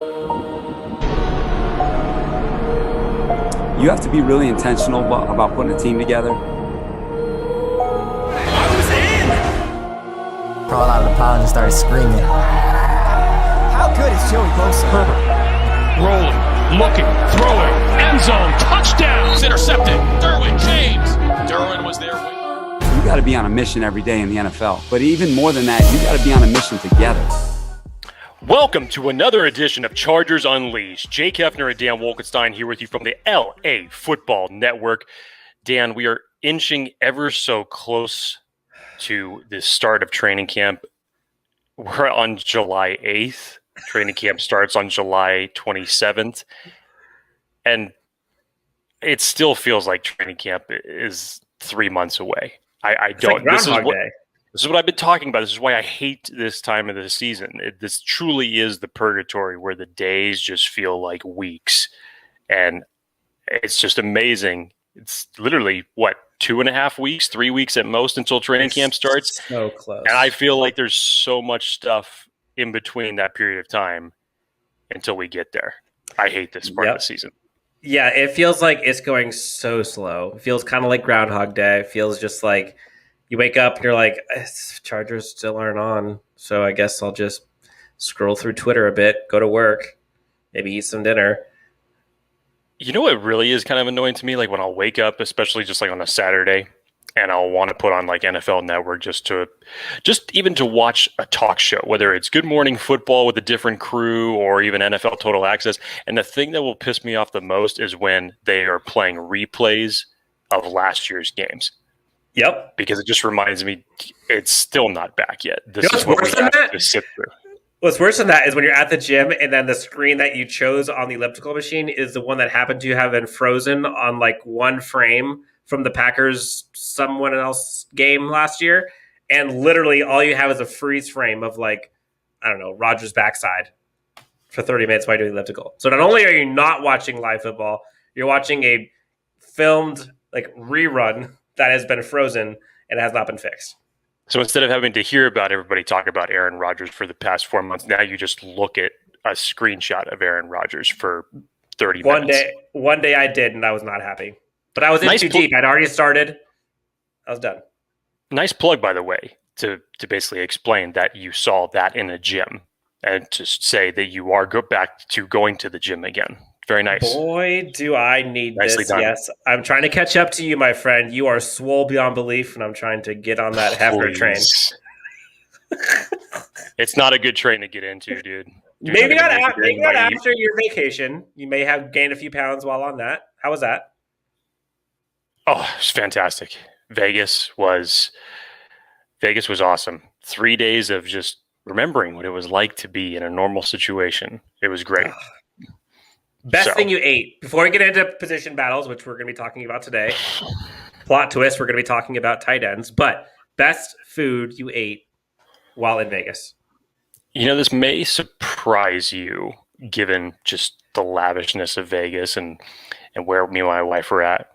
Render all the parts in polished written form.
You have to be really intentional about putting a team together. I was in! Crawled out of the pile and just started screaming. How good is Joey Bosa? Herbert, rolling, looking, throwing, end zone, touchdown! It's intercepted. Derwin James. Derwin was there. You got to be on a mission every day in the NFL. But even more than that, you got to be on a mission together. Welcome to another edition of Chargers Unleashed. Jake Hefner and Dan Wolkenstein here with you from the LA Football Network. Dan, we are inching ever so close to the start of training camp. We're on July 8th. Training camp starts on July 27th. And it still feels like training camp is 3 months away. I don't. Like Groundhog Day. This is what I've been talking about. This is why I hate this time of the season. This truly is the purgatory where the days just feel like weeks. And it's just amazing. It's literally, 2.5 weeks, 3 weeks at most until training camp starts? So close. And I feel like there's so much stuff in between that period of time until we get there. I hate this part of the season. Yeah, it feels like it's going so slow. It feels kind of like Groundhog Day. It feels just like you wake up and you're like, Chargers still aren't on, so I guess I'll just scroll through Twitter a bit, go to work, maybe eat some dinner. You know what really is kind of annoying to me? Like when I'll wake up, especially just like on a Saturday, and I'll want to put on like NFL Network just even to watch a talk show, whether it's Good Morning Football with a different crew or even NFL Total Access. And the thing that will piss me off the most is when they are playing replays of last year's games. Yep. Because it just reminds me it's still not back yet. This is what we have to sit through. What's worse than that is when you're at the gym and then the screen that you chose on the elliptical machine is the one that happened to have been frozen on like one frame from the Packers someone else game last year. And literally all you have is a freeze frame of like, I don't know, Rodgers' backside for 30 minutes while you're doing elliptical. So not only are you not watching live football, you're watching a filmed like rerun that has been frozen and has not been fixed. So instead of having to hear about everybody talk about Aaron Rodgers for the past 4 months, now you just look at a screenshot of Aaron Rodgers for 30 minutes. One day I did, and I was not happy. But I was in too deep. I'd already started. I was done. Nice plug, by the way, to basically explain that you saw that in a gym and to say that you are back to going to the gym again. Very nice. Boy, do I need Nicely this. done. Yes, I'm trying to catch up to you, my friend. You are swole beyond belief, and I'm trying to get on that Hefner train. It's not a good train to get into, dude. Maybe not after your vacation. You may have gained a few pounds while on that. How was that? Oh, it was fantastic. Vegas was awesome. 3 days of just remembering what it was like to be in a normal situation. It was great. Best thing you ate. Before we get into position battles, which we're going to be talking about today, plot twist, we're going to be talking about tight ends, but best food you ate while in Vegas. You know, this may surprise you given just the lavishness of Vegas and where me and my wife were at.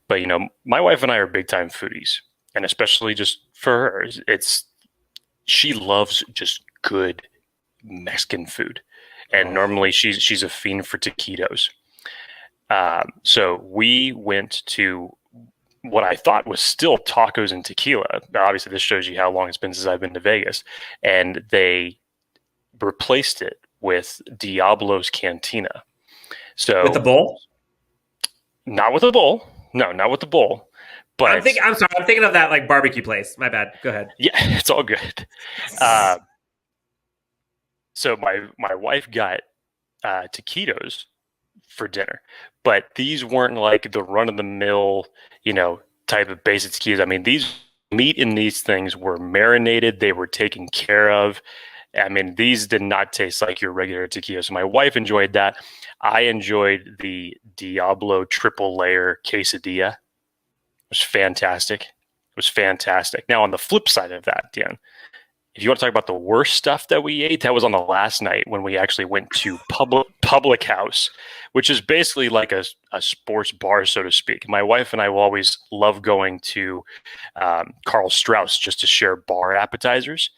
But, you know, my wife and I are big time foodies, and especially just for her, she loves just good Mexican food. And normally she's a fiend for taquitos. So we went to what I thought was still tacos and tequila. Now, obviously, this shows you how long it's been since I've been to Vegas. And they replaced it with Diablo's Cantina. So with the bowl? Not with the bowl. No, not with the bowl. But I'm thinking of that like barbecue place. My bad. Go ahead. Yeah, it's all good. So my wife got taquitos for dinner, but these weren't like the run-of-the-mill, type of basic taquitos. I mean, these meat in these things were marinated. They were taken care of. I mean, these did not taste like your regular taquito. So my wife enjoyed that. I enjoyed the Diablo triple layer quesadilla. It was fantastic. Now, on the flip side of that, Dan, if you want to talk about the worst stuff that we ate, that was on the last night when we actually went to Public House, which is basically like a sports bar, so to speak. My wife and I will always love going to Carl Strauss just to share bar appetizers.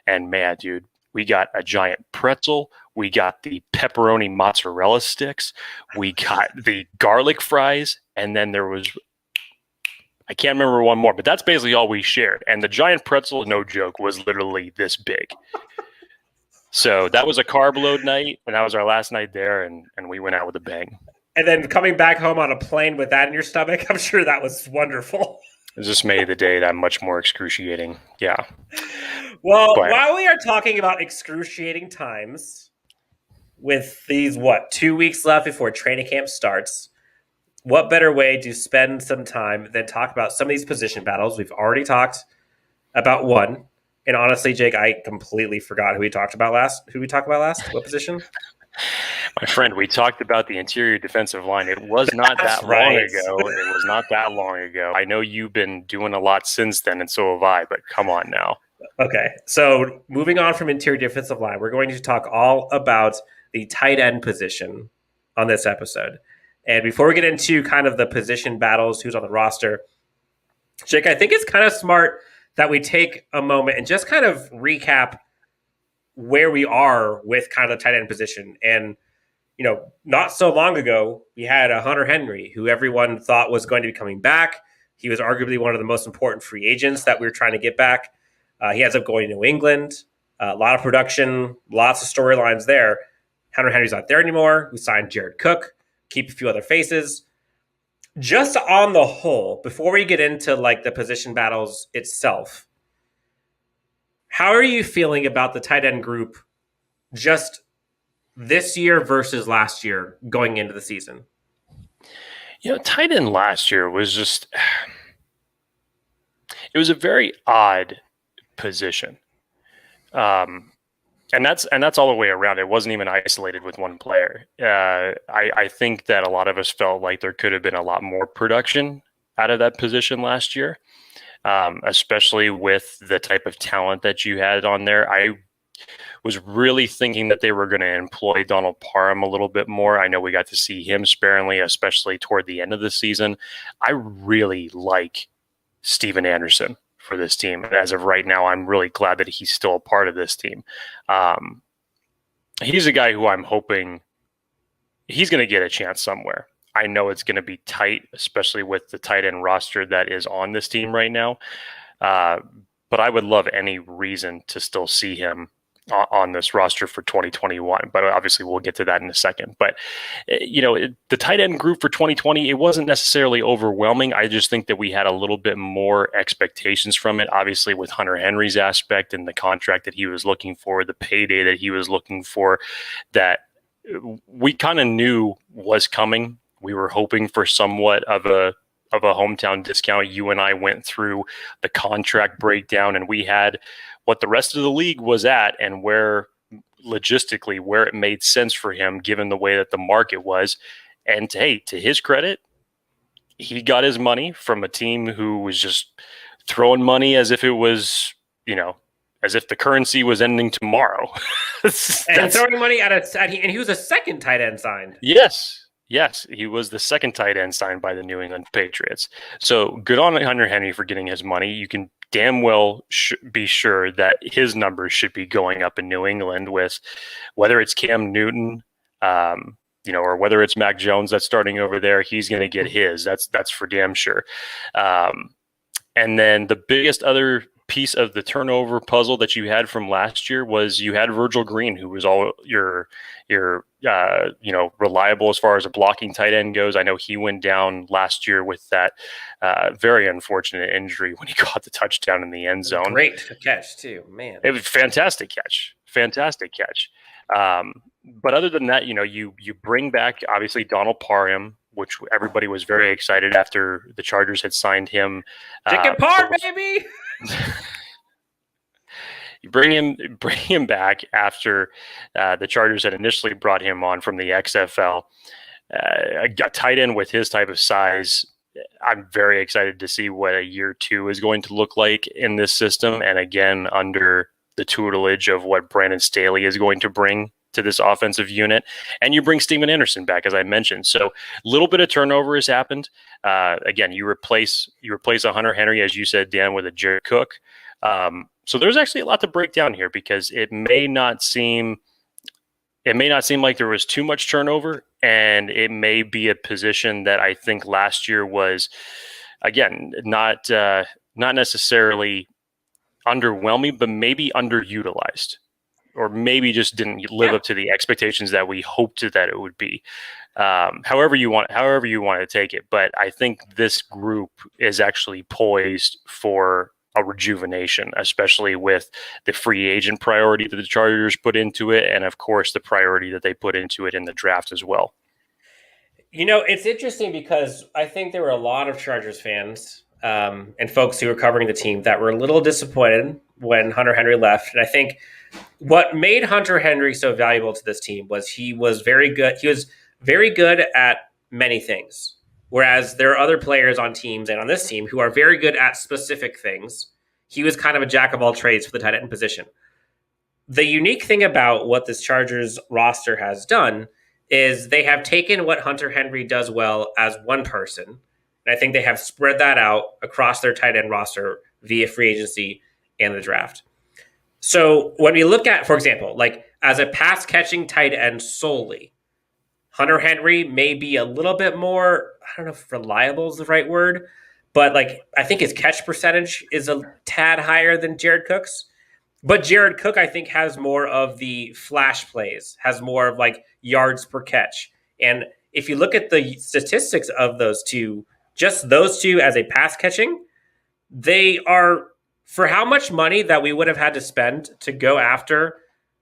And man, dude, we got a giant pretzel. We got the pepperoni mozzarella sticks. We got the garlic fries. And then there was, I can't remember one more, but that's basically all we shared. And the giant pretzel, no joke, was literally this big. So that was a carb load night, and that was our last night there, and we went out with a bang. And then coming back home on a plane with that in your stomach, I'm sure that was wonderful. It just made the day that much more excruciating. Yeah. Well, while we are talking about excruciating times, with these, 2 weeks left before training camp starts, what better way to spend some time than talk about some of these position battles? We've already talked about one. And honestly, Jake, I completely forgot who we talked about last. What position? My friend, we talked about the interior defensive line. It was not that long ago. It was not that long ago. I know you've been doing a lot since then, and so have I, but come on now. Okay, so moving on from interior defensive line, we're going to talk all about the tight end position on this episode. And before we get into kind of the position battles, who's on the roster, Jake, I think it's kind of smart that we take a moment and just kind of recap where we are with kind of the tight end position. And, not so long ago, we had a Hunter Henry, who everyone thought was going to be coming back. He was arguably one of the most important free agents that we were trying to get back. He ends up going to New England. A lot of production, lots of storylines there. Hunter Henry's not there anymore. We signed Jared Cook, keep a few other faces. Just on the whole, before we get into like the position battles itself, how are you feeling about the tight end group just this year versus last year going into the season? Tight end last year was just, it was a very odd position. And that's all the way around. It wasn't even isolated with one player. I think that a lot of us felt like there could have been a lot more production out of that position last year, especially with the type of talent that you had on there. I was really thinking that they were going to employ Donald Parham a little bit more. I know we got to see him sparingly, especially toward the end of the season. I really like Steven Anderson for this team. As of right now, I'm really glad that he's still a part of this team. He's a guy who I'm hoping he's going to get a chance somewhere. I know it's going to be tight, especially with the tight end roster that is on this team right now. But I would love any reason to still see him on this roster for 2021. But obviously we'll get to that in a second. But, the tight end group for 2020, it wasn't necessarily overwhelming. I just think that we had a little bit more expectations from it, obviously with Hunter Henry's aspect and the contract that he was looking for, the payday that he was looking for, that we kind of knew was coming. We were hoping for somewhat of a hometown discount. You and I went through the contract breakdown, and we had what the rest of the league was at and where logistically where it made sense for him given the way that the market was. And to his credit, he got his money from a team who was just throwing money as if it was, as if the currency was ending tomorrow. And throwing money and he was a second tight end signed. Yes, he was the second tight end signed by the New England Patriots. So good on Hunter Henry for getting his money. You can damn well be sure that his numbers should be going up in New England, with whether it's Cam Newton, or whether it's Mac Jones that's starting over there. He's going to get his. That's for damn sure. And then the biggest other piece of the turnover puzzle that you had from last year was you had Virgil Green, who was all your reliable as far as a blocking tight end goes. I know he went down last year with that very unfortunate injury when he caught the touchdown in the end zone. Great catch too, man. It was fantastic catch. But other than that, you bring back obviously Donald Parham, which everybody was very excited after the Chargers had signed him. Chicken Parham, baby. You bring him back after the Chargers had initially brought him on from the XFL. A tight end with his type of size, I'm very excited to see what a year two is going to look like in this system. And again, under the tutelage of what Brandon Staley is going to bring to this offensive unit. And you bring Steven Anderson back, as I mentioned. So a little bit of turnover has happened. Again, you replace a Hunter Henry, as you said, Dan, with a Jared Cook. So there's actually a lot to break down here, because it may not seem it may not seem like there was too much turnover, and it may be a position that I think last year was, again, not necessarily underwhelming, but maybe underutilized, or maybe just didn't live up to the expectations that we hoped that it would be. However you want to take it. But I think this group is actually poised for a rejuvenation, especially with the free agent priority that the Chargers put into it, and of course the priority that they put into it in the draft as well. It's interesting because I think there were a lot of Chargers fans and folks who were covering the team that were a little disappointed when Hunter Henry left. And I think what made Hunter Henry so valuable to this team was he was very good. He was very good at many things. Whereas there are other players on teams and on this team who are very good at specific things. He was kind of a jack of all trades for the tight end position. The unique thing about what this Chargers roster has done is they have taken what Hunter Henry does well as one person, and I think they have spread that out across their tight end roster via free agency and the draft. So when we look at, for example, like as a pass catching tight end solely, Hunter Henry may be a little bit more, I don't know if reliable is the right word, but like I think his catch percentage is a tad higher than Jared Cook's. But Jared Cook, I think, has more of the flash plays, has more of like yards per catch. And if you look at the statistics of those two, just those two as a pass catching, they are, for how much money that we would have had to spend to go after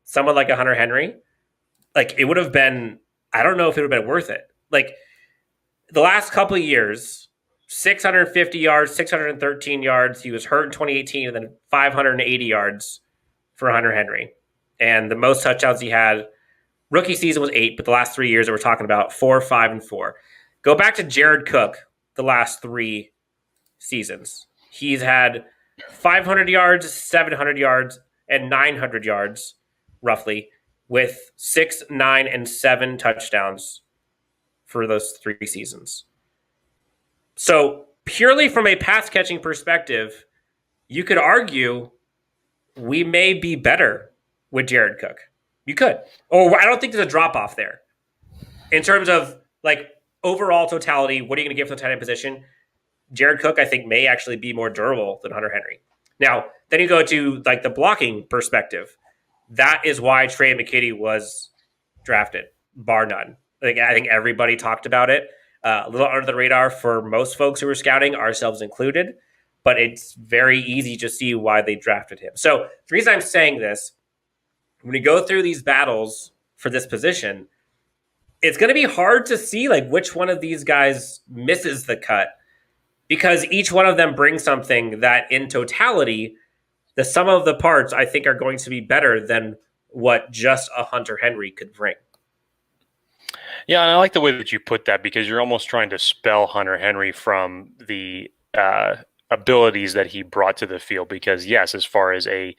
someone like a Hunter Henry, like it would have been, I don't know if it would have been worth it. Like the last couple of years, 650 yards, 613 yards. He was hurt in 2018 and then 580 yards for Hunter Henry. And the most touchdowns he had, rookie season was 8, but the last 3 years that we're talking about, 4, 5, and 4. Go back to Jared Cook the last 3 seasons. He's had 500 yards, 700 yards, and 900 yards, roughly, with 6, 9, and 7 touchdowns for those 3 seasons. So purely from a pass catching perspective, you could argue we may be better with Jared Cook. You could. Or I don't think there's a drop off there. In terms of like overall totality, what are you going to get for the tight end position? Jared Cook, I think, may actually be more durable than Hunter Henry. Now, then you go to like the blocking perspective. That is why Tre McKitty was drafted, bar none. Like, I think everybody talked about it. A little under the radar for most folks who were scouting, ourselves included, but it's very easy to see why they drafted him. So the reason I'm saying this, when we go through these battles for this position, it's going to be hard to see like which one of these guys misses the cut, because each one of them brings something that in totality, the sum of the parts I think are going to be better than what just a Hunter Henry could bring. Yeah, and I like the way that you put that, because you're almost trying to spell Hunter Henry from the abilities that he brought to the field. Because yes, as far as a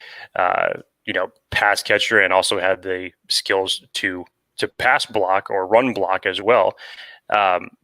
pass catcher, and also had the skills to pass block or run block as well.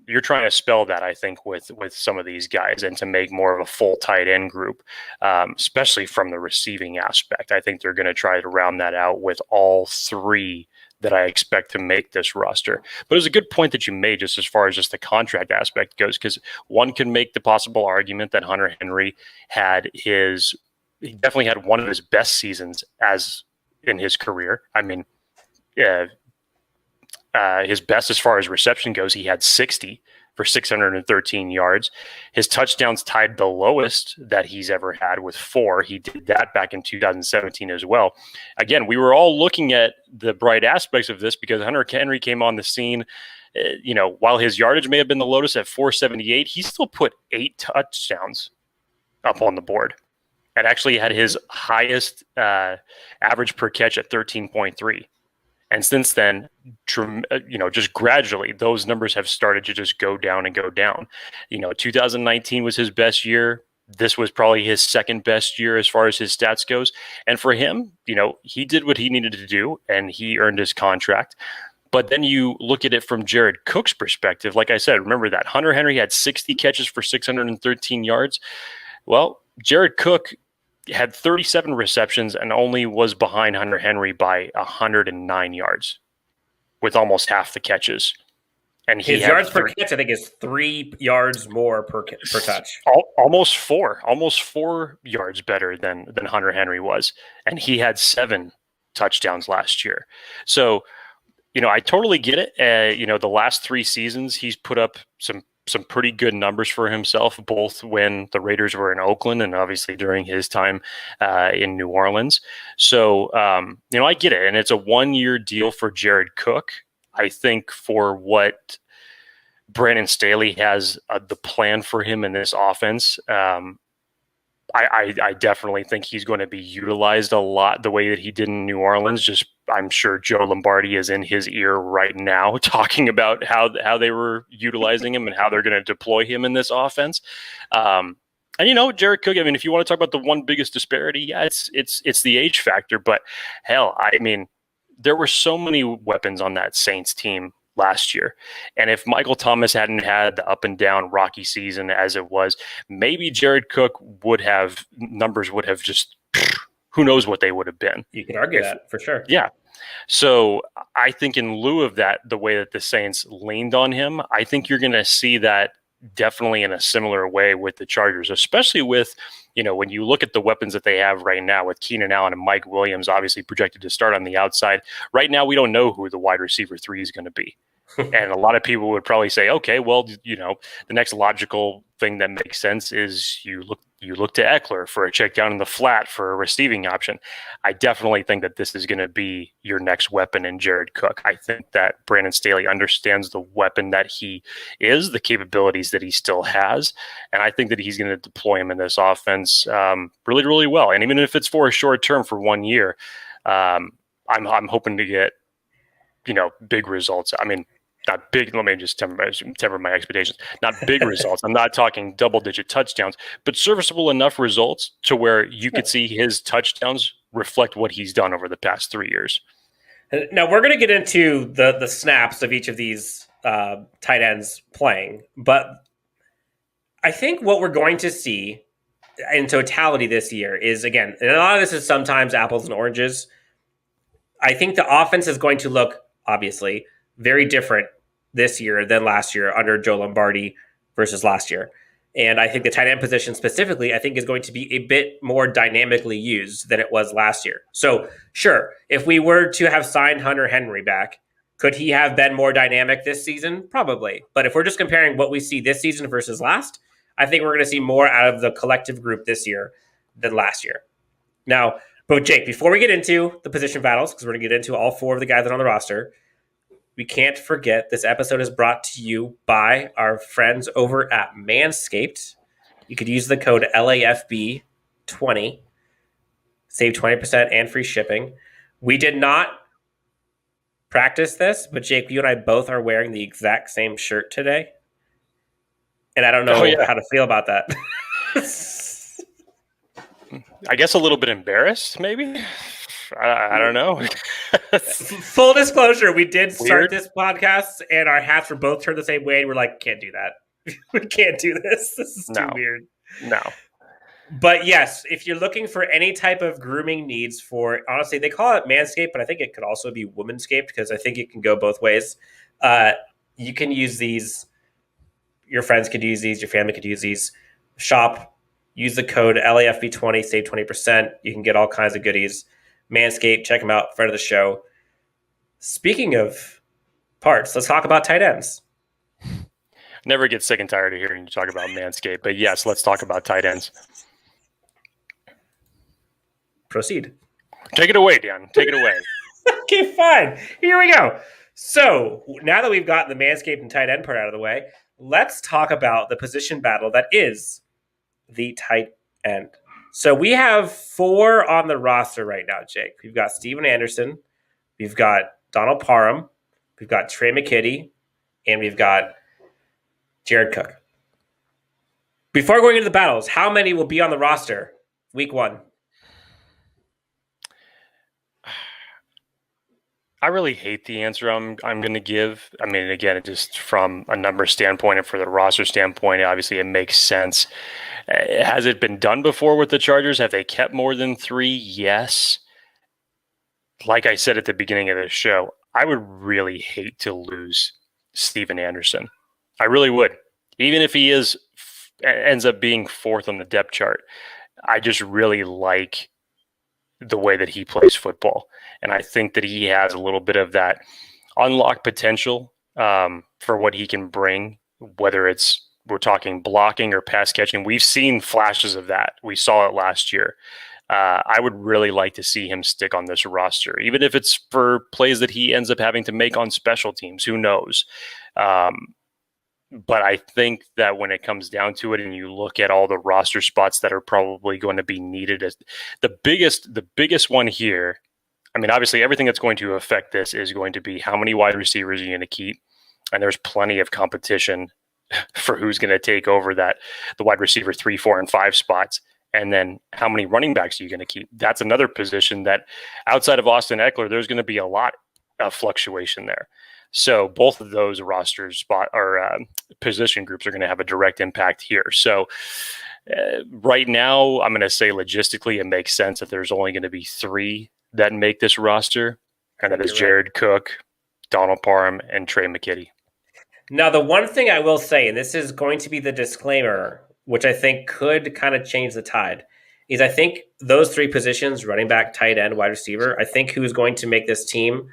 You're trying to spell that, I think, with some of these guys, and to make more of a full tight end group, especially from the receiving aspect. I think they're going to try to round that out with all 3 that I expect to make this roster. But it's a good point that you made, just as far as just the contract aspect goes, because one can make the possible argument that Hunter Henry he definitely had one of his best seasons as in his career. I mean, his best as far as reception goes, he had 60 for 613 yards. His touchdowns tied the lowest that he's ever had with 4. He did that back in 2017 as well. Again, we were all looking at the bright aspects of this because Hunter Henry came on the scene. While his yardage may have been the lowest at 478, he still put 8 touchdowns up on the board, and actually had his highest average per catch at 13.3. And since then, just gradually, those numbers have started to just go down and go down. 2019 was his best year. This was probably his second best year as far as his stats goes. And for him, he did what he needed to do, and he earned his contract. But then you look at it from Jared Cook's perspective. Like I said, remember that Hunter Henry had 60 catches for 613 yards. Well, Jared Cook had 37 receptions and only was behind Hunter Henry by 109 yards. with almost half the catches. And his yards per catch, I think, is 3 yards more per touch. Almost 4 yards better than Hunter Henry was. And he had 7 touchdowns last year. So, I totally get it. The last 3 seasons, he's put up some pretty good numbers for himself, both when the Raiders were in Oakland and obviously during his time in New Orleans. So, I get it. And it's a 1-year deal for Jared Cook. I think for what Brandon Staley has the plan for him in this offense, I definitely think he's going to be utilized a lot the way that he did in New Orleans. Just I'm sure Joe Lombardi is in his ear right now talking about how they were utilizing him and how they're going to deploy him in this offense. And Jared Cook, I mean, if you want to talk about the one biggest disparity, yeah, it's the age factor. But hell, I mean, there were so many weapons on that Saints team last year. And if Michael Thomas hadn't had the up and down rocky season as it was, maybe Jared Cook numbers would have just, who knows what they would have been. You can argue that for sure. Yeah. So I think in lieu of that, the way that the Saints leaned on him, I think you're going to see that definitely in a similar way with the Chargers, especially with, when you look at the weapons that they have right now with Keenan Allen and Mike Williams, obviously projected to start on the outside. Right now, we don't know who the wide receiver 3 is going to be. And a lot of people would probably say, okay, well, the next logical thing that makes sense is you look to Eckler for a check down in the flat for a receiving option. I definitely think that this is going to be your next weapon in Jared Cook. I think that Brandon Staley understands the weapon that he is, the capabilities that he still has, and I think that he's going to deploy him in this offense really, really well. And even if it's for a short term for 1 year, I'm hoping to get big results. I mean, not big. Let me just temper my expectations. Not big results. I'm not talking double-digit touchdowns, but serviceable enough results to where you could see his touchdowns reflect what he's done over the past 3 years. Now we're going to get into the snaps of each of these tight ends playing, but I think what we're going to see in totality this year is, again, and a lot of this is sometimes apples and oranges. I think the offense is going to look, obviously, very different this year than last year under Joe Lombardi versus last year. And I think the tight end position specifically, I think, is going to be a bit more dynamically used than it was last year. So, sure, if we were to have signed Hunter Henry back, could he have been more dynamic this season? Probably. But if we're just comparing what we see this season versus last, I think we're going to see more out of the collective group this year than last year. Now, but Jake, before we get into the position battles, because we're going to get into all 4 of the guys that are on the roster, we can't forget this episode is brought to you by our friends over at Manscaped. You could use the code LAFB20, save 20% and free shipping. We did not practice this, but Jake, you and I both are wearing the exact same shirt today. And I don't know how to feel about that. I guess a little bit embarrassed, maybe. I don't know. Full disclosure, we did start this podcast and our hats were both turned the same way. And we're like, can't do that. We can't do this. This is too weird. No. But yes, if you're looking for any type of grooming needs for, honestly, they call it Manscaped, but I think it could also be Womanscaped because I think it can go both ways. You can use these. Your friends could use these. Your family could use these. Shop. Use the code LAFB20, save 20%. You can get all kinds of goodies. Manscaped, check them out, friend of the show. Speaking of parts, let's talk about tight ends. Never get sick and tired of hearing you talk about Manscaped, but yes, let's talk about tight ends. Proceed. Take it away, Dan. Take it away. Okay, fine. Here we go. So now that we've gotten the Manscaped and tight end part out of the way, let's talk about the position battle that is the tight end. So we have 4 on the roster right now, Jake. We've got Steven Anderson. We've got Donald Parham. We've got Tre McKitty. And we've got Jared Cook. Before going into the battles, how many will be on the roster week 1? I really hate the answer I'm going to give. I mean, again, it just from a number standpoint and for the roster standpoint, obviously it makes sense. Has it been done before with the Chargers? Have they kept more than 3? Yes. Like I said at the beginning of the show, I would really hate to lose Steven Anderson. I really would. Even if he ends up being fourth on the depth chart, I just really like the way that he plays football. And I think that he has a little bit of that unlocked potential for what he can bring, whether we're talking blocking or pass catching. We've seen flashes of that. We saw it last year. I would really like to see him stick on this roster, even if it's for plays that he ends up having to make on special teams. Who knows? But I think that when it comes down to it and you look at all the roster spots that are probably going to be needed, the biggest one here, I mean, obviously everything that's going to affect this is going to be how many wide receivers are you going to keep. And there's plenty of competition for who's going to take over the wide receiver 3, 4, and 5 spots. And then how many running backs are you going to keep? That's another position that outside of Austin Eckler, there's going to be a lot of fluctuation there. So both of those roster spot or position groups are going to have a direct impact here. So right now, I'm going to say logistically, it makes sense that there's only going to be 3 that make this roster, and that is Jared Cook, Donald Parham, and Tre McKitty. Now, the one thing I will say, and this is going to be the disclaimer, which I think could kind of change the tide, is I think those 3 positions, running back, tight end, wide receiver, I think who's going to make this team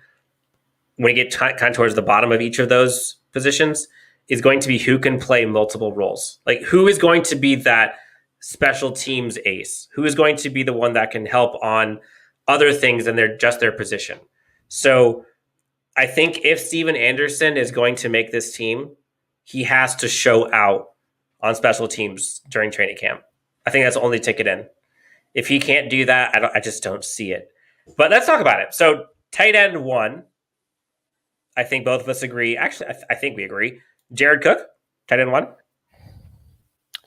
when you get kind of towards the bottom of each of those positions is going to be who can play multiple roles. Like, who is going to be that special teams ace? Who is going to be the one that can help on other things than their position? So I think if Steven Anderson is going to make this team, he has to show out on special teams during training camp. I think that's the only ticket in. If he can't do that, I just don't see it. But let's talk about it. So tight end 1, I think both of us agree. Actually, I think we agree. Jared Cook, tight end 1.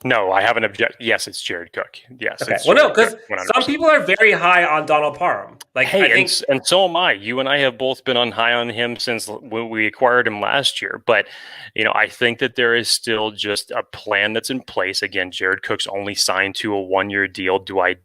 No, I haven't objected. Yes, it's Jared Cook. Yes. Okay. Well, no, because some people are very high on Donald Parham. Like, hey, I think, and so am I. You and I have both been high on him since when we acquired him last year. But, I think that there is still just a plan that's in place. Again, Jared Cook's only signed to a 1-year deal. Do I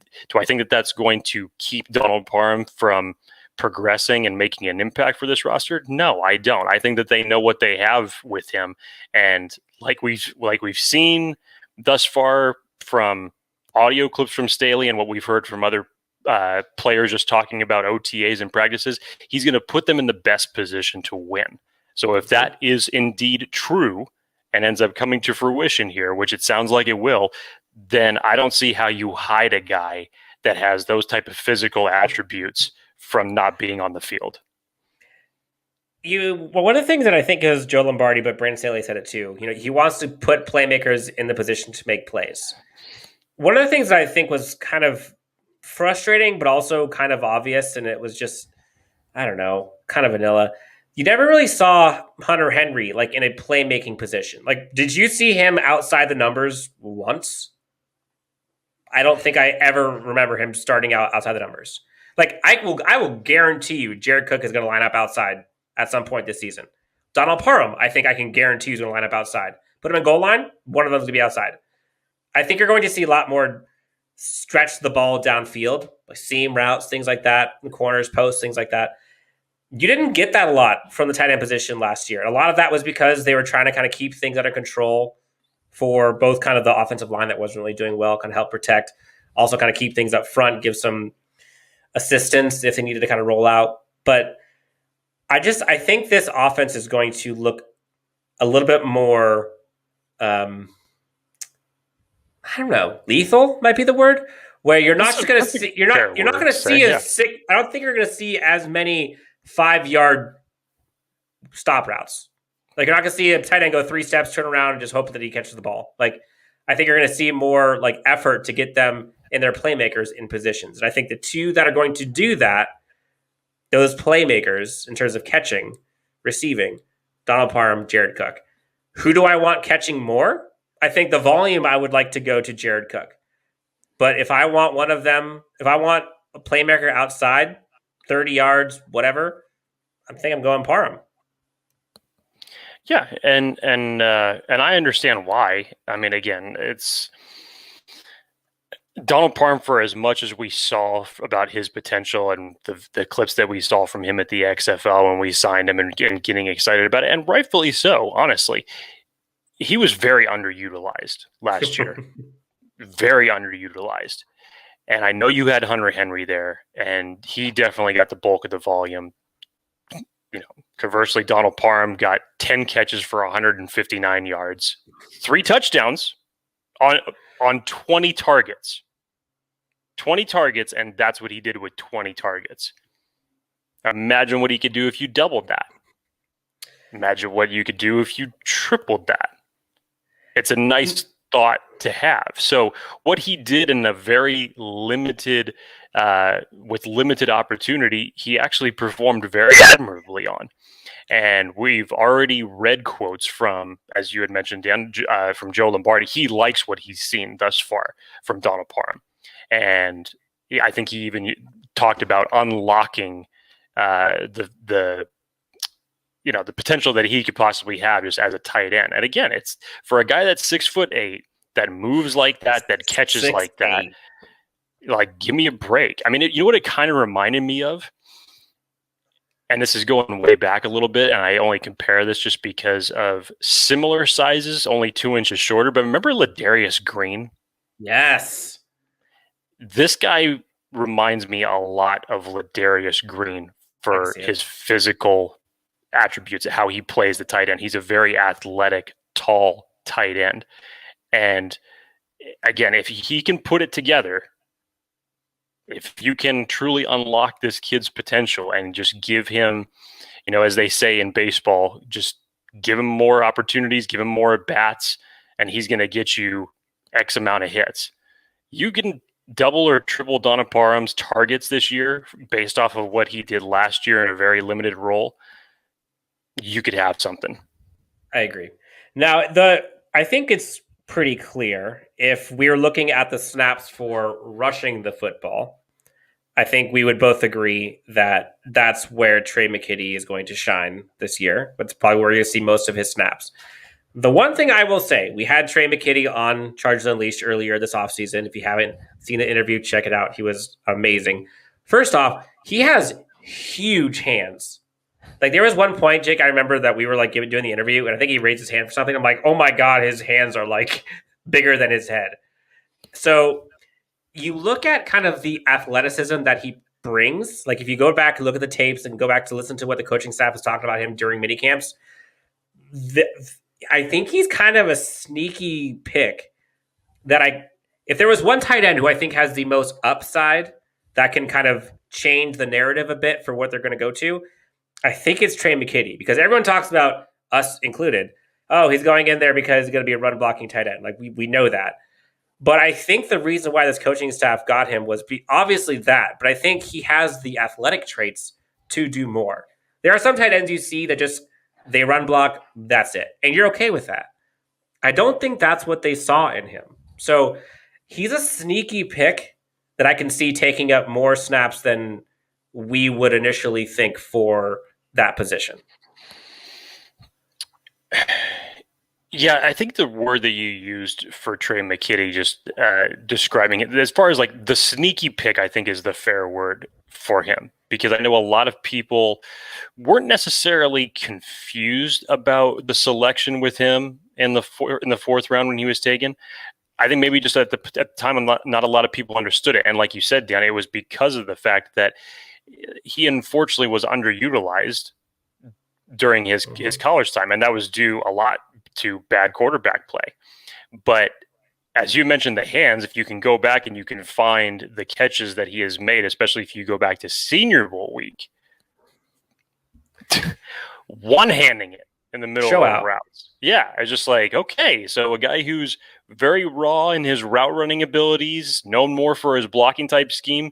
think that that's going to keep Donald Parham from progressing and making an impact for this roster? No, I don't. I think that they know what they have with him, and like we've seen thus far from audio clips from Staley and what we've heard from other players just talking about OTAs and practices, he's going to put them in the best position to win. So if that is indeed true and ends up coming to fruition here, which it sounds like it will, then I don't see how you hide a guy that has those type of physical attributes from not being on the field. One of the things that I think is Joe Lombardi, but Brandon Staley said it too. He wants to put playmakers in the position to make plays. One of the things that I think was kind of frustrating, but also kind of obvious, and it was just, I don't know, kind of vanilla. You never really saw Hunter Henry like in a playmaking position. Like, did you see him outside the numbers once? I don't think I ever remember him starting out outside the numbers. Like, I will guarantee you Jared Cook is going to line up outside at some point this season. Donald Parham, I think I can guarantee he's going to line up outside. Put him in goal line, one of them's going to be outside. I think you're going to see a lot more stretch the ball downfield, like seam routes, things like that, corners, posts, things like that. You didn't get that a lot from the tight end position last year. A lot of that was because they were trying to kind of keep things under control for both kind of the offensive line that wasn't really doing well, kind of help protect, also kind of keep things up front, give some assistance if they needed to kind of roll out. But I think this offense is going to look a little bit more, I don't know, lethal might be the word, where you're not just going to see, you're not going to see I don't think you're going to see as many 5-yard stop routes. Like, you're not going to see a tight end go 3 steps, turn around, and just hope that he catches the ball. Like, I think you're going to see more like effort to get them and their playmakers in positions. And I think the 2 that are going to do that, those playmakers in terms of catching, receiving, Donald Parham, Jared Cook. Who do I want catching more? I think the volume I would like to go to Jared Cook. But if I want one of them, if I want a playmaker outside, 30 yards, whatever, I think I'm going Parham. Yeah, and I understand why. I mean, again, Donald Parham, for as much as we saw about his potential and the clips that we saw from him at the XFL when we signed him and getting excited about it, and rightfully so, honestly, he was very underutilized last year. Very underutilized. And I know you had Hunter Henry there, and he definitely got the bulk of the volume. Conversely, Donald Parham got 10 catches for 159 yards, 3 touchdowns on 20 targets. 20 targets, and that's what he did with 20 targets. Imagine what he could do if you doubled that. Imagine what you could do if you tripled that. It's a nice thought to have. So what he did in a very limited, with limited opportunity, he actually performed very admirably on. And we've already read quotes from, as you had mentioned, Dan, from Joe Lombardi. He likes what he's seen thus far from Donald Parham. And I think he even talked about unlocking the potential that he could possibly have just as a tight end. And again, it's for a guy that's 6'8", that moves like that catches 6'8". Like that. Like, give me a break. I mean, you know what it kind of reminded me of? And this is going way back a little bit, and I only compare this just because of similar sizes, only 2 inches shorter. But remember Ladarius Green? Yes. This guy reminds me a lot of Ladarius Green for his physical attributes, how he plays the tight end. He's a very athletic, tall tight end. And again, if he can put it together, if you can truly unlock this kid's potential and just give him, as they say in baseball, just give him more opportunities, give him more bats, and he's going to get you X amount of hits. You can double or triple Donald Parham's targets this year based off of what he did last year in a very limited role. You could have something. I agree. Now, I think it's pretty clear if we're looking at the snaps for rushing the football, I think we would both agree that that's where Tre McKitty is going to shine this year. That's probably where you'll see most of his snaps. The one thing I will say, we had Tre McKitty on Chargers Unleashed earlier this offseason. If you haven't seen the interview, check it out. He was amazing. First off, he has huge hands. Like, there was one point, Jake, I remember that we were like doing the interview, and I think he raised his hand for something. I'm like, oh my God, his hands are like bigger than his head. So you look at kind of the athleticism that he brings. Like, if you go back and look at the tapes and go back to listen to what the coaching staff was talking about him during mini camps, I think he's kind of a sneaky pick that if there was one tight end who I think has the most upside that can kind of change the narrative a bit for what they're going to go to, I think it's Tre McKitty, because everyone talks about, us included, oh, he's going in there because he's going to be a run blocking tight end. Like, we know that. But I think the reason why this coaching staff got him was obviously that, but I think he has the athletic traits to do more. There are some tight ends you see that just, they run block, that's it. And you're okay with that. I don't think that's what they saw in him. So he's a sneaky pick that I can see taking up more snaps than we would initially think for that position. Yeah, I think the word that you used for Tre McKitty, just describing it, as far as like the sneaky pick, I think is the fair word for him, because I know a lot of people weren't necessarily confused about the selection with him in the fourth round when he was taken. I think maybe just at the time, not a lot of people understood it. And like you said, Dan, it was because of the fact that he unfortunately was underutilized during his college time, and that was due a lot to bad quarterback play. But as you mentioned, the hands, if you can go back and you can find the catches that he has made, especially if you go back to Senior Bowl week, one-handing it in the middle of routes. Yeah, it's just like, okay, so a guy who's very raw in his route running abilities, known more for his blocking type scheme,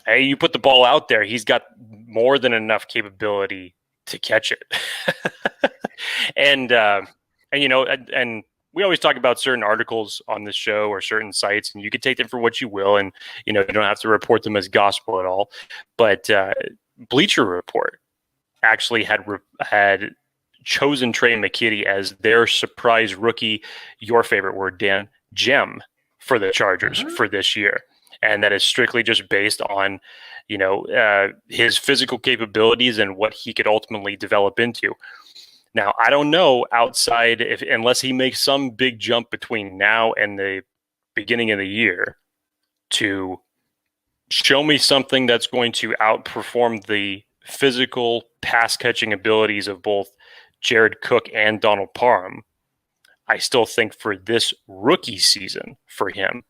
hey, you put the ball out there, he's got more than enough capability to catch it. And we always talk about certain articles on this show or certain sites, and you can take them for what you will, and you don't have to report them as gospel at all. But Bleacher Report actually had chosen Tre McKitty as their surprise rookie, your favorite word, Dan, gem for the Chargers for this year. And that is strictly just based on, his physical capabilities and what he could ultimately develop into. Now, I don't know unless he makes some big jump between now and the beginning of the year to show me something that's going to outperform the physical pass catching abilities of both Jared Cook and Donald Parham. I still think for this rookie season for him,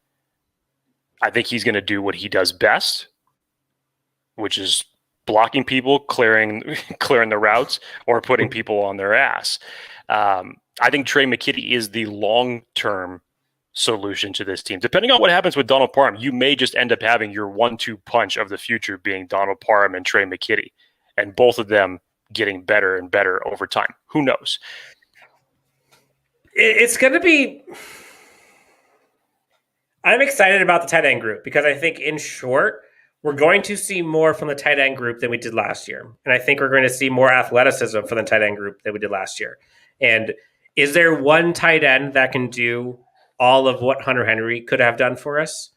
I think he's going to do what he does best, which is blocking people, clearing the routes, or putting people on their ass. I think Tre McKitty is the long-term solution to this team. Depending on what happens with Donald Parham, you may just end up having your 1-2 punch of the future being Donald Parham and Tre McKitty, and both of them getting better and better over time. Who knows? It's going to be... I'm excited about the tight end group because I think, in short, we're going to see more from the tight end group than we did last year. And I think we're going to see more athleticism from the tight end group than we did last year. And is there one tight end that can do all of what Hunter Henry could have done for us?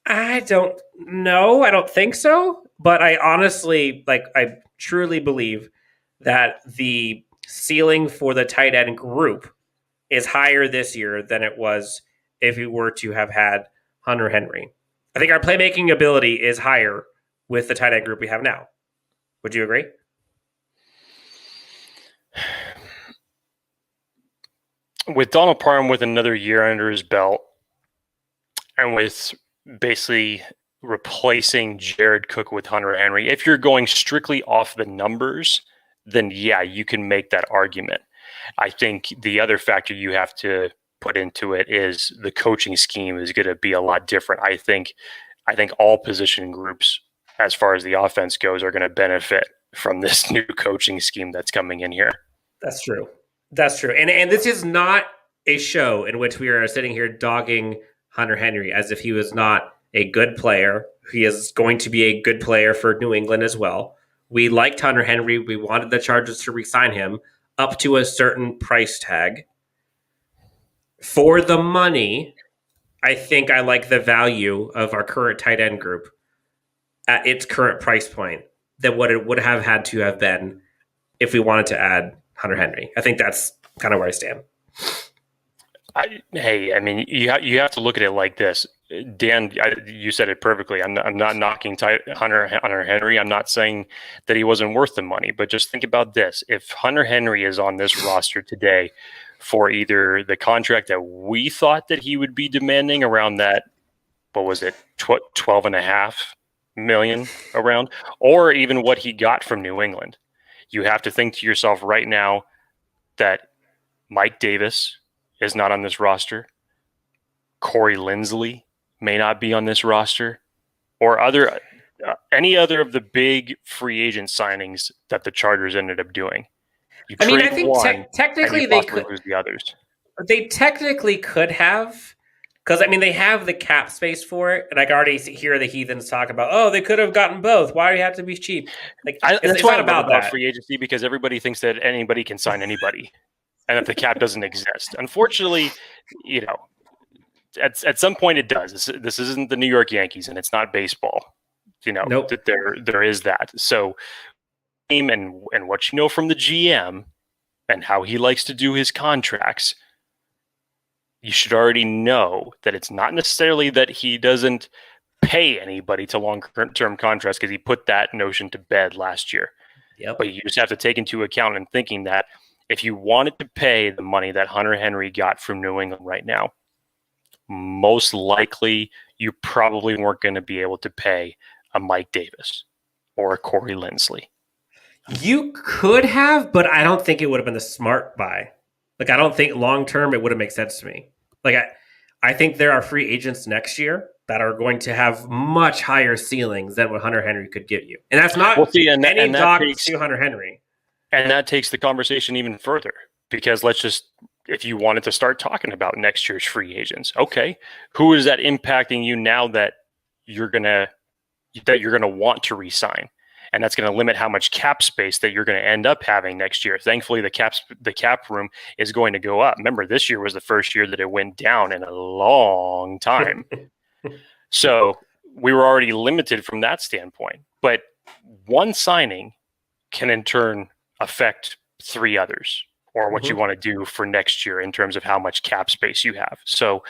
I don't know. I don't think so. But I honestly, I truly believe that the ceiling for the tight end group is higher this year than it was if we were to have had Hunter Henry. I think our playmaking ability is higher with the tight end group we have now. Would you agree? With Donald Parham with another year under his belt, and with basically replacing Jared Cook with Hunter Henry, if you're going strictly off the numbers, then yeah, you can make that argument. I think the other factor you have to put into it is the coaching scheme is going to be a lot different. I think all position groups, as far as the offense goes, are going to benefit from this new coaching scheme that's coming in here. That's true. And this is not a show in which we are sitting here dogging Hunter Henry as if he was not a good player. He is going to be a good player for New England as well. We liked Hunter Henry. We wanted the Chargers to re-sign him up to a certain price tag. For the money, I think I like the value of our current tight end group at its current price point than what it would have had to have been if we wanted to add Hunter Henry. I think that's kind of where I stand. You have to look at it like this. Dan, you said it perfectly. I'm not knocking Hunter Henry. I'm not saying that he wasn't worth the money, but just think about this. If Hunter Henry is on this roster today for either the contract that we thought that he would be demanding around that, what was it, 12.5 million around, or even what he got from New England, you have to think to yourself right now that Mike Davis is not on this roster. Corey Linsley may not be on this roster, or any other of the big free agent signings that the Chargers ended up doing. I think technically they could lose the others. They technically could have, because they have the cap space for it, and I can already hear the heathens talk about, they could have gotten both. Why do you have to be cheap? That's why I love about free agency, because everybody thinks that anybody can sign anybody, and that the cap doesn't exist. Unfortunately, at some point it does. This isn't the New York Yankees, and it's not baseball. Nope. That there is that. So, and what you know from the GM and how he likes to do his contracts, you should already know that it's not necessarily that he doesn't pay anybody to long-term contracts, because he put that notion to bed last year. Yep. But you just have to take into account in thinking that if you wanted to pay the money that Hunter Henry got from New England right now, most likely you probably weren't going to be able to pay a Mike Davis or a Corey Linsley. You could have, but I don't think it would have been the smart buy. I don't think long-term it would have made sense to me. I think there are free agents next year that are going to have much higher ceilings than what Hunter Henry could give you. And that's not any dog to Hunter Henry. And that takes the conversation even further, because if you wanted to start talking about next year's free agents, okay, who is that impacting you now that you're gonna want to re-sign? and that's going to limit how much cap space that you're going to end up having next year. Thankfully, the cap room is going to go up. Remember, this year was the first year that it went down in a long time. So we were already limited from that standpoint. But one signing can in turn affect 3 others, or what you want to do for next year in terms of how much cap space you have. So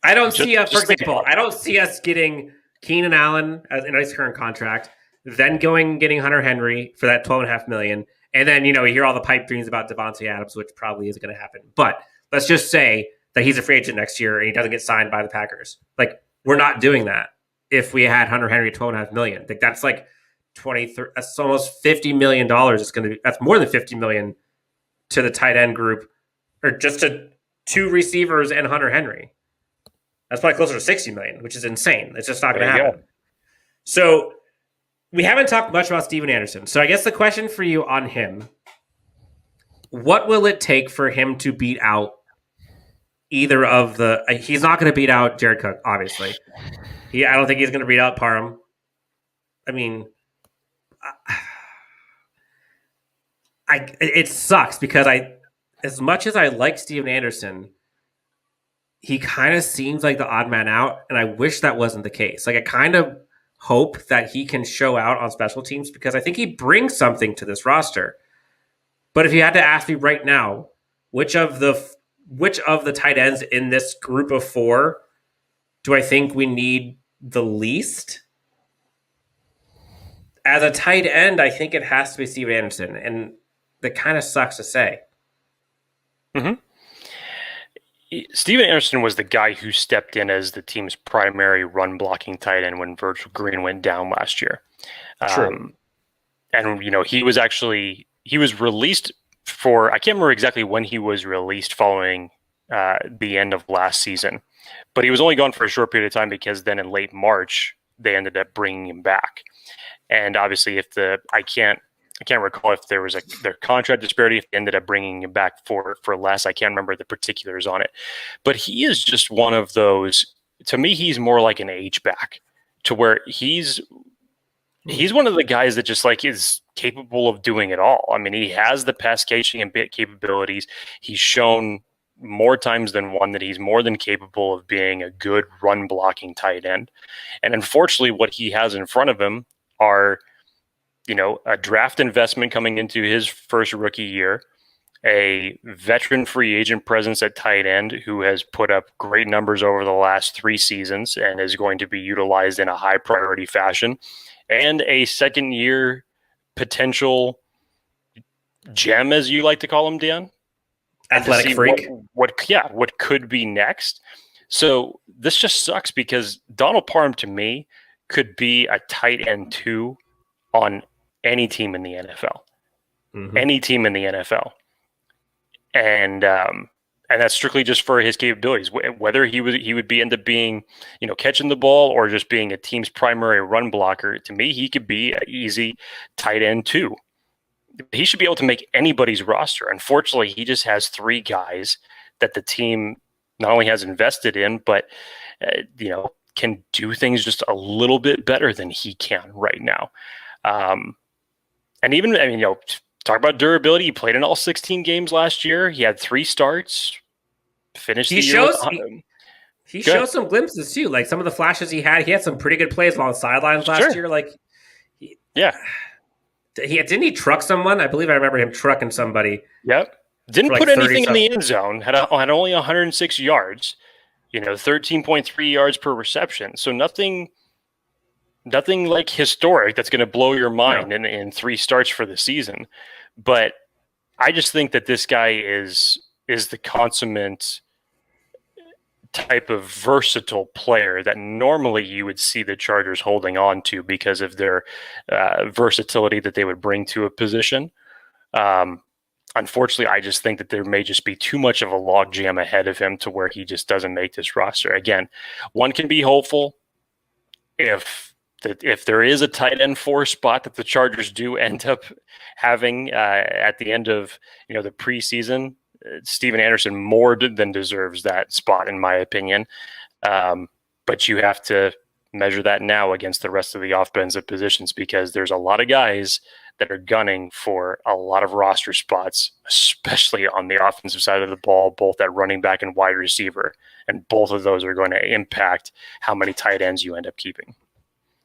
I don't see for example, I don't see us getting Keenan Allen as a nice current contract, then getting Hunter Henry for that $12.5 million. And then, you hear all the pipe dreams about Devontae Adams, which probably isn't going to happen. But let's just say that he's a free agent next year and he doesn't get signed by the Packers. Like, we're not doing that if we had Hunter Henry at $12.5 million. Like, that's like 23, that's almost $50 million. That's more than $50 million to the tight end group, or just to 2 receivers and Hunter Henry. That's probably closer to $60 million, which is insane. It's just not going to happen. So we haven't talked much about Steven Anderson. So I guess the question for you on him, what will it take for him to beat out either of the he's not going to beat out Jared Cook, obviously. I don't think he's going to beat out Parham. I mean, it sucks because as much as I like Steven Anderson, he kind of seems like the odd man out, and I wish that wasn't the case. Like, I kind of hope that he can show out on special teams because I think he brings something to this roster. But if you had to ask me right now, which of the tight ends in this group of 4 do I think we need the least? As a tight end, I think it has to be Steven Anderson, and that kind of sucks to say. Mm-hmm. Steven Anderson was the guy who stepped in as the team's primary run blocking tight end when Virgil Green went down last year. True. And, he was released for, I can't remember exactly when he was released following the end of last season, but he was only gone for a short period of time because then in late March, they ended up bringing him back. And obviously I can't recall if there was their contract disparity, if they ended up bringing him back for less. I can't remember the particulars on it. But he is just one of those, to me, he's more like an H-back, to where he's one of the guys that just is capable of doing it all. I mean, he has the pass catching and bit capabilities. He's shown more times than one that he's more than capable of being a good run blocking tight end. And unfortunately, what he has in front of him are a draft investment coming into his first rookie year, a veteran free agent presence at tight end who has put up great numbers over the last 3 seasons and is going to be utilized in a high priority fashion, and a second year potential gem, as you like to call him, Dan. Athletic freak. What could be next. So this just sucks because Donald Parham, to me, could be a tight end 2 on any team in the NFL, any team in the NFL. And that's strictly just for his capabilities, whether he would end up being, catching the ball or just being a team's primary run blocker. To me, he could be an easy tight end 2. He should be able to make anybody's roster. Unfortunately, he just has 3 guys that the team not only has invested in, but, can do things just a little bit better than he can right now. And even, talk about durability. He played in all 16 games last year. He had 3 starts, finished the year. He showed some glimpses too. Like some of the flashes he had some pretty good plays along the sidelines last year. Didn't he truck someone? I believe I remember him trucking somebody. Yep. Didn't put anything in the end zone. Had only 106 yards, 13.3 yards per reception. So nothing like historic that's going to blow your mind in 3 starts for the season. But I just think that this guy is the consummate type of versatile player that normally you would see the Chargers holding on to because of their versatility that they would bring to a position. Unfortunately, I just think that there may just be too much of a logjam ahead of him to where he just doesn't make this roster. Again, one can be hopeful if there is a tight end 4 spot that the Chargers do end up having at the end of the preseason. Steven Anderson more than deserves that spot, in my opinion. But you have to measure that now against the rest of the offensive positions, because there's a lot of guys that are gunning for a lot of roster spots, especially on the offensive side of the ball, both at running back and wide receiver. And both of those are going to impact how many tight ends you end up keeping.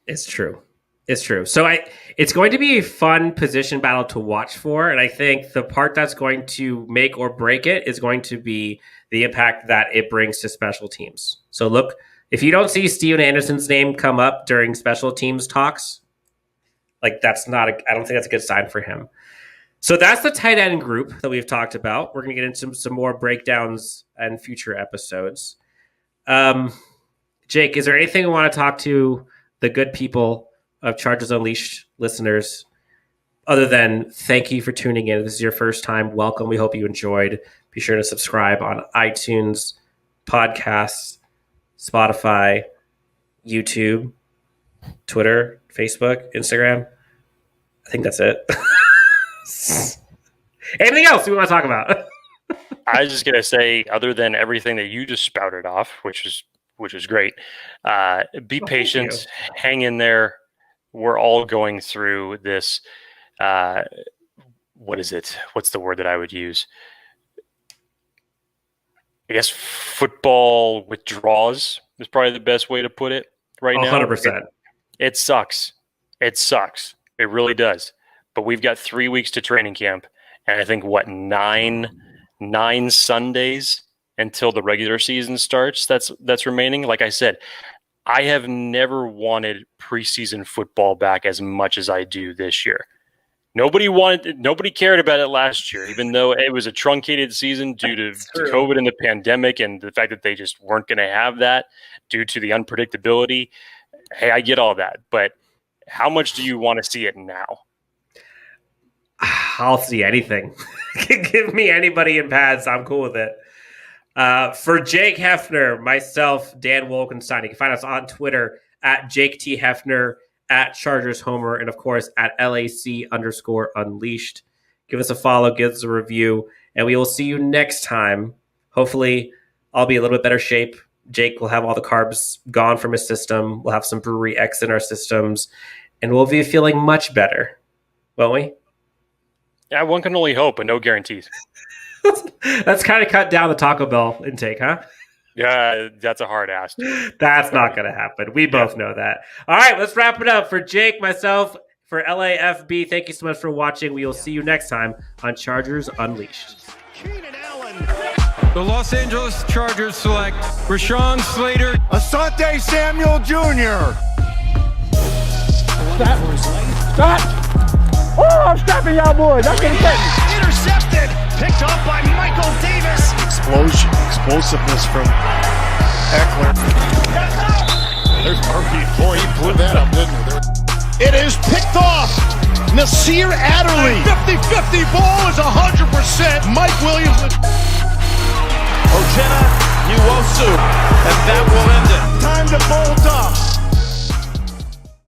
It's true. It's true. So it's going to be a fun position battle to watch for. And I think the part that's going to make or break it is going to be the impact that it brings to special teams. So look, if you don't see Steven Anderson's name come up during special teams talks, like I don't think that's a good sign for him. So that's the tight end group that we've talked about. We're going to get into some more breakdowns in future episodes. Jake, is there anything you want to talk to the good people of Chargers Unleashed listeners other than thank you for tuning in? This is your first time. Welcome. We hope you enjoyed. Be sure to subscribe on iTunes, podcasts, Spotify, YouTube, Twitter, Facebook, Instagram. I think that's it. Anything else we want to talk about? I was just going to say, other than everything that you just spouted off, which is great, be patient, hang in there. We're all going through this. What is it? What's the word that I would use? I guess football withdrawals is probably the best way to put it right now. 100%. It sucks. It sucks. It really does. But we've got 3 weeks to training camp, and I think nine Sundays until the regular season starts. That's remaining. Like I said, I have never wanted preseason football back as much as I do this year. Nobody cared about it last year, even though it was a truncated season due to COVID and the pandemic and the fact that they just weren't going to have that due to the unpredictability. Hey, I get all that, but how much do you want to see it now? I'll see anything. Give me anybody in pads. I'm cool with it. For Jake Hefner, myself, Dan Wolkenstein, you can find us on Twitter at Jake T. Hefner, at Chargers Homer, and of course at LAC_Unleashed. Give us a follow, give us a review, and we will see you next time. Hopefully, I'll be a little bit better shape. Jake will have all the carbs gone from his system. We'll have some Brewery X in our systems, and we'll be feeling much better, won't we? Yeah, one can only hope, but no guarantees. That's kind of cut down the Taco Bell intake, huh? Yeah, that's a hard ask. That's not going to happen. We both know that. All right, let's wrap it up. For Jake, myself, for LAFB, thank you so much for watching. We will see you next time on Chargers Unleashed. The Los Angeles Chargers select Rashawn Slater, Asante Samuel Jr. Stop! Oh, I'm stopping y'all boys. That's what I'm Intercepted. Picked up by Michael Davis. Explosiveness from Eckler. There's Murphy. Boy, he blew that up, didn't he? It is picked off. Nasir Adderley. 50-50 ball is 100%. Mike Williams. Ochena Nwosu. And that will end it. Time to bolt up.